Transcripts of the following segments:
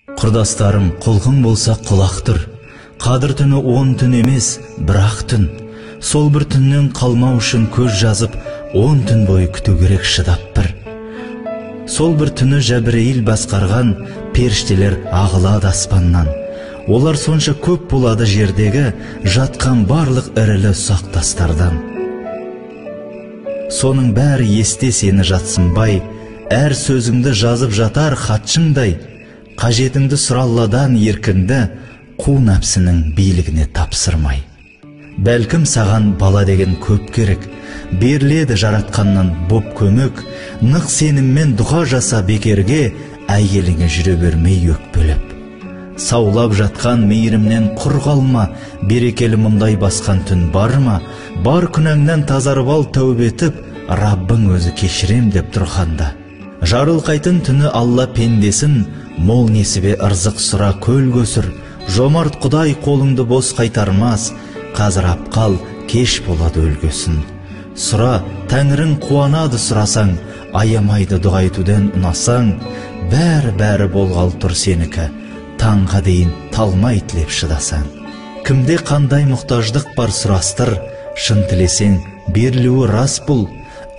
Құрдастарым, құлқың болса құлақтыр. Қадір түні 10 түн емес, бірақ түн. Сол бір түннен қалмау үшін көз жазып, 10 түн бойы күту керек шыдап бір. Сол бір түні Жәбірейіл басқарған періштелер ағылады аспаннан. Олар сонша көп болады жердегі жатқан барлық ірілі ұсақ тастардан. Соның бәрі есте сені жатсынбай, әр сөзіңді жазып жатар хатшыңдай. Қажетіңді сұра Алладан еркінді, қу нәпсінің билігіне тапсырмай. Бәлкім саған бала деген көп керек, беріледі жаратқаннан боп көмек. Нық сеніммен дұға жаса бекерге, әйеліңе жүре бермей өкпелеп. Саулап жатқан мейірімнен құр қалма, берекелі мұндай басқан түн бар ма? Бар күнәңнен тазарып ал тәубе етіп, Раббың өзі кешірем деп тұрғанда. Жарылқайтын түні Алла пендесін, мол несібе ырзық сұра көл көсір. Жомарт Құдай қолыңды бос қайтармас, қазір апқал кеш болады өлгөсін. Сұра, Тәңірің қуанады сұрасаң, аямайды дұға етуден ұнасаң. Бәрі болғал тұр сенікі, таңға дейін талмай тілеп шыдасаң. Кімде қандай мұқтаждық бар сұрастыр, шын тілесең берілуі рас бұл.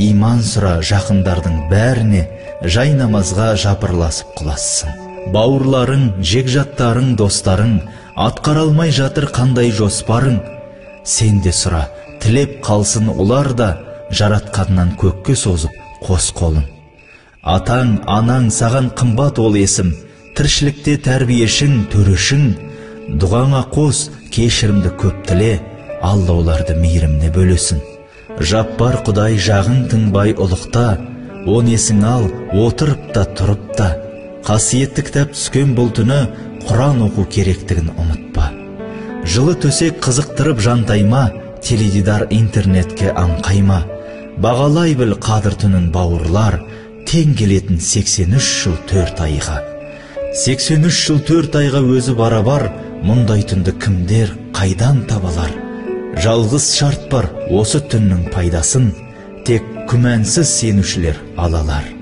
Иман сұра жақындардың бәріне, жай намазға жапырласып құлассың. Бауырларың, жекжаттарың, достарың, атқара алмай жатыр қандай жоспарың. Сен де сұра, тілеп қалсын олар да, жаратқаннан көкке созып қос қолың. Атаң, анаң саған қымбат ол есім, тіршілікте тәрбиешің, төрешің. Дұғаңа қос, кешірімді көп тіле, Алла оларды мейірімне бөлесін. Жаппар Құдай жағын тыңбай ұлықта, он есің ал, отырып та тұрып та. Қасиетті кітап түскен бұл түні, Құран оқу керектігін ұмытпа. Жылы төсек қызықтырып жантайма, теледидар интернетке аңқайма. Бағалай біл қадір түнін бауырлар, тең келетін 83 жыл 4 айға. 83 жыл 4 айға өзі барабар, мұндай түнді кімдер қайдан табалар? Жалғыз шарт бар, осы түннің пайдасын тек күмәнсіз сенушілер алалар.